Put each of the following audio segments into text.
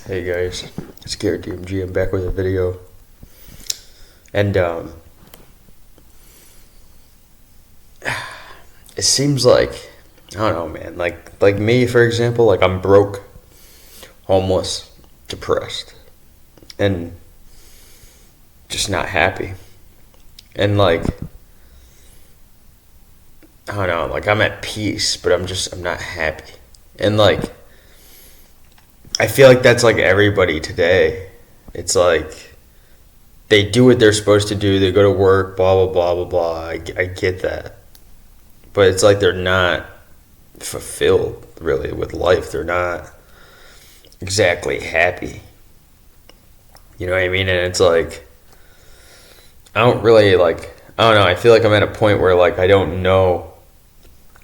Hey guys, it's Garrett DMG. I'm back with a video, and it seems like I don't know, man. Like me, for example, like I'm broke, homeless, depressed, and just not happy. And like I don't know, like I'm at peace, but I'm not happy. And like I feel like that's like everybody today. It's like they do what they're supposed to do. They go to work, blah blah blah blah blah. I get that, but it's like they're not fulfilled really with life. They're not exactly happy. You know what I mean? And it's like I don't really like. I don't know. I feel like I'm at a point where like I don't know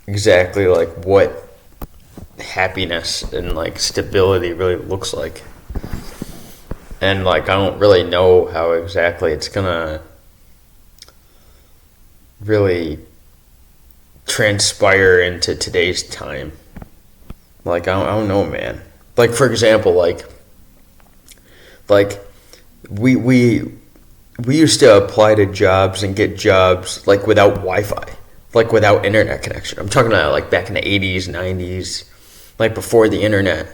exactly like what happiness and like stability really looks like. And like I don't really know how exactly it's gonna really transpire into today's time. Like I don't know, man. Like for example, like we used to apply to jobs and get jobs like without Wi-Fi, like without internet connection. I'm talking about like back in the 80s, 90s, like before the internet.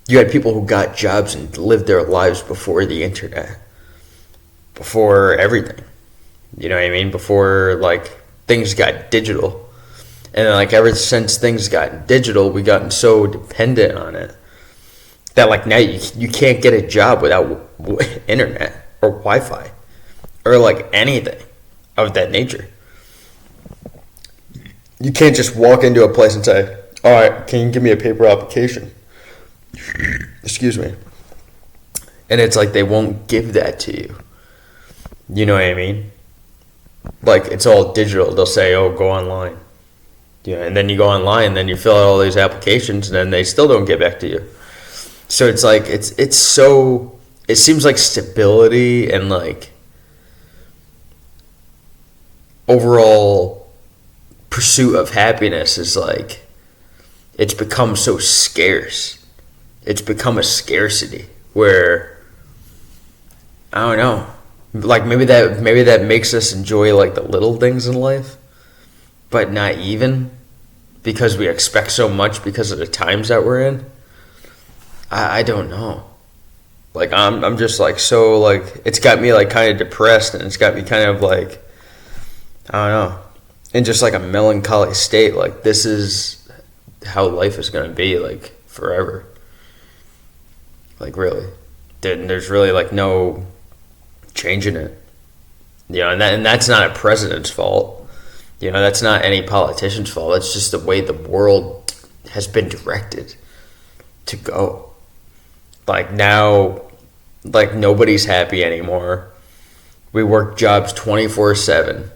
You had people who got jobs and lived their lives before the internet, before everything. You know what I mean? Before like things got digital. And like ever since things got digital, we gotten so dependent on it that like now you can't get a job without internet or Wi-Fi or like anything of that nature. You can't just walk into a place and say, "All right, can you give me a paper application?" Excuse me. And it's like they won't give that to you. You know what I mean? Like it's all digital. They'll say, "Oh, go online." Yeah, and then you go online, and then you fill out all these applications, and then they still don't get back to you. So it's like it's so it seems like stability and like overall pursuit of happiness is like it's become so scarce. It's become a scarcity where I don't know. Like maybe that makes us enjoy like the little things in life, but not even because we expect so much because of the times that we're in. I don't know. Like I'm just like so like it's got me like kind of depressed, and it's got me kind of like I don't know, in just like a melancholy state. Like this is how life is gonna be like forever. Like really, there's really like no changing it. You know, and that's not a president's fault. You know, that's not any politician's fault. It's just the way the world has been directed to go. Like now, like nobody's happy anymore. We work jobs 24/7.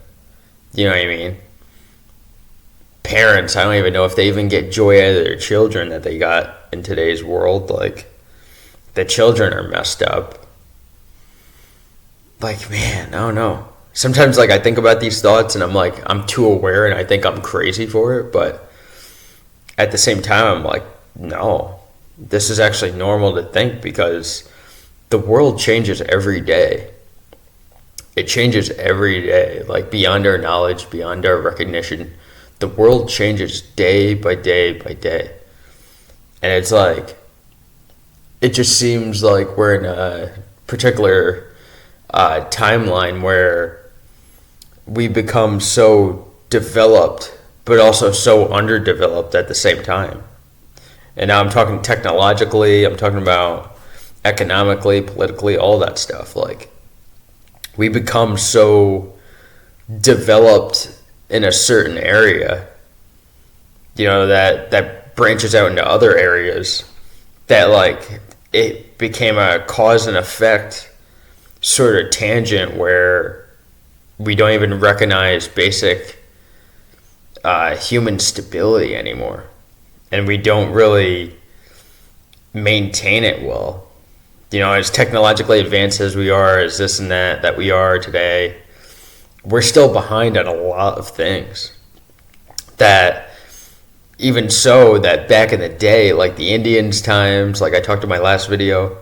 You know what I mean? Parents, I don't even know if they even get joy out of their children that they got in today's world. Like the children are messed up. Like man, I don't know. Sometimes like I think about these thoughts and I'm like I'm too aware and I think I'm crazy for it, but at the same time I'm like no, this is actually normal to think because the world changes every day. It changes every day, like beyond our knowledge, beyond our recognition. The world changes day by day by day. And it's like it just seems like we're in a particular timeline where we become so developed, but also so underdeveloped at the same time. And now I'm talking technologically, I'm talking about economically, politically, all that stuff. Like, we become so developed in a certain area, you know, that branches out into other areas, that like it became a cause and effect sort of tangent where we don't even recognize basic human stability anymore, and we don't really maintain it well. You know, as technologically advanced as we are, as this and that we are today, we're still behind on a lot of things that even so, that back in the day, like the Indians times, like I talked in my last video,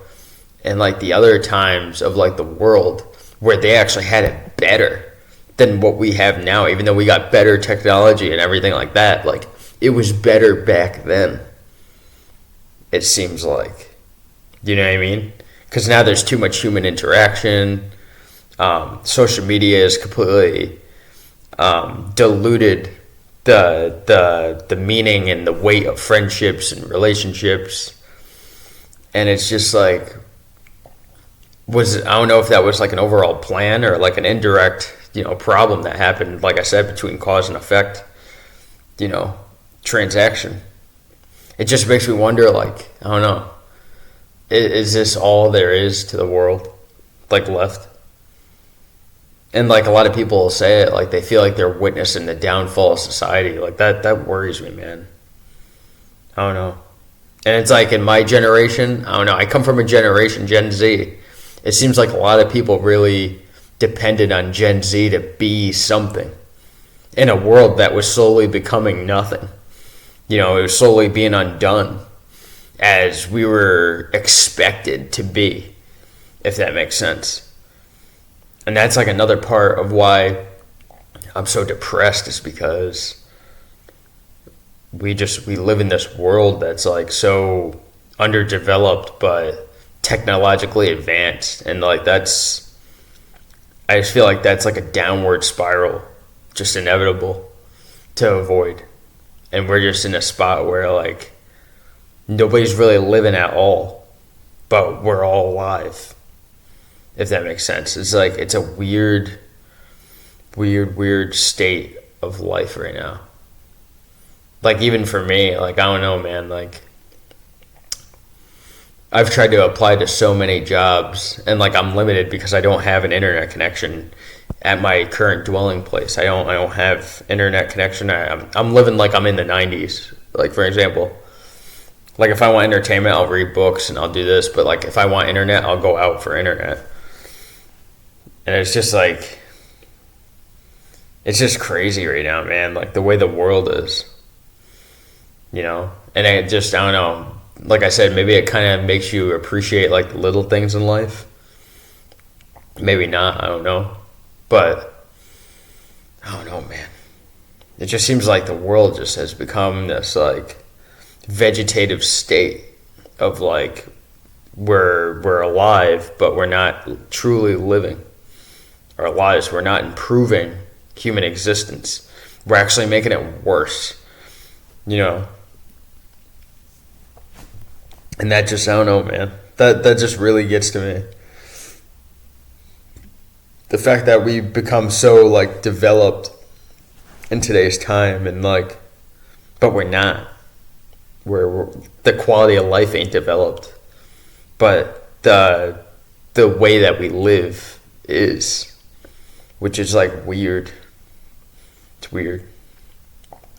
and like the other times of like the world where they actually had it better than what we have now, even though we got better technology and everything like that, like it was better back then, it seems like. You know what I mean? Because now there's too much human interaction. Social media is completely diluted the meaning and the weight of friendships and relationships, and it's just like, I don't know if that was like an overall plan or like an indirect, problem that happened, like I said, between cause and effect, transaction. It just makes me wonder, like, I don't know, is this all there is to the world, like, left? And like a lot of people will say it, like they feel like they're witnessing the downfall of society. Like that worries me, man. I don't know. And it's like in my generation, I don't know, I come from a generation, Gen Z. It seems like a lot of people really depended on Gen Z to be something in a world that was slowly becoming nothing. It was slowly being undone as we were expected to be, if that makes sense. And that's like another part of why I'm so depressed, is because we live in this world that's like so underdeveloped but technologically advanced, and like I just feel like that's like a downward spiral, just inevitable to avoid. And we're just in a spot where like nobody's really living at all, but we're all alive, if that makes sense. It's like, it's a weird state of life right now. Like, even for me, like, I don't know, man, like, I've tried to apply to so many jobs, and like I'm limited because I don't have an internet connection at my current dwelling place. I don't have internet connection. I'm living like I'm in the 90s. Like, for example, like if I want entertainment, I'll read books and I'll do this, but like if I want internet, I'll go out for internet. And it's just like, it's just crazy right now, man, like the way the world is, and I don't know, like I said, maybe it kind of makes you appreciate like the little things in life. Maybe not, I don't know. But I don't know, man. It just seems like the world just has become this like vegetative state of like we're alive, but we're not truly living our lives. We're not improving human existence. We're actually making it worse, And that just, I don't know, man. That just really gets to me. The fact that we become so like developed in today's time, and like, but we're not. The quality of life ain't developed, but the way that we live is, which is like weird. It's weird.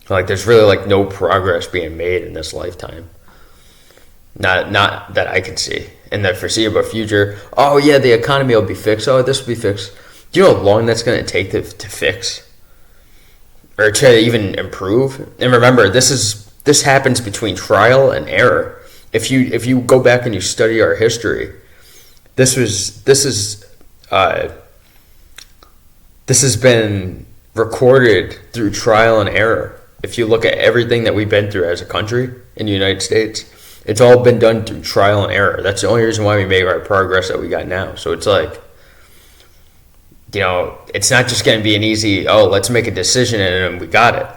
Like, there's really like no progress being made in this lifetime. Not that I can see in the foreseeable future. Oh yeah, the economy will be fixed. Oh, this will be fixed. Do you know how long that's going to take to fix, or to even improve? And remember, this happens between trial and error. If you go back and you study our history, this has been recorded through trial and error. If you look at everything that we've been through as a country in the United States, it's all been done through trial and error. That's the only reason why we made our progress that we got now. So it's like, it's not just going to be an easy, let's make a decision and we got it.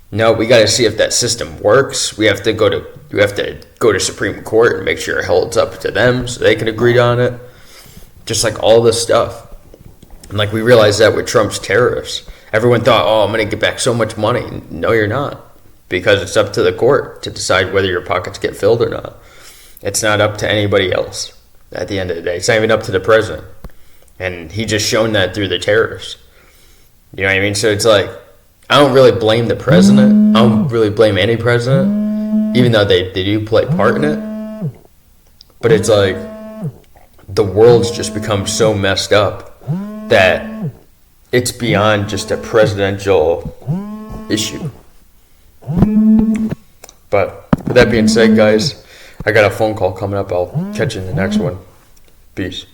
No, we got to see if that system works. We have to go to Supreme Court and make sure it holds up to them so they can agree on it. Just like all this stuff. And like we realized that with Trump's tariffs. Everyone thought, I'm going to get back so much money. No, you're not. Because it's up to the court to decide whether your pockets get filled or not. It's not up to anybody else at the end of the day. It's not even up to the president. And he just shown that through the tariffs. You know what I mean? So it's like, I don't really blame the president. I don't really blame any president, even though they do play part in it. But it's like, the world's just become so messed up that it's beyond just a presidential issue. But with that being said, guys, I got a phone call coming up. I'll catch you in the next one. Peace.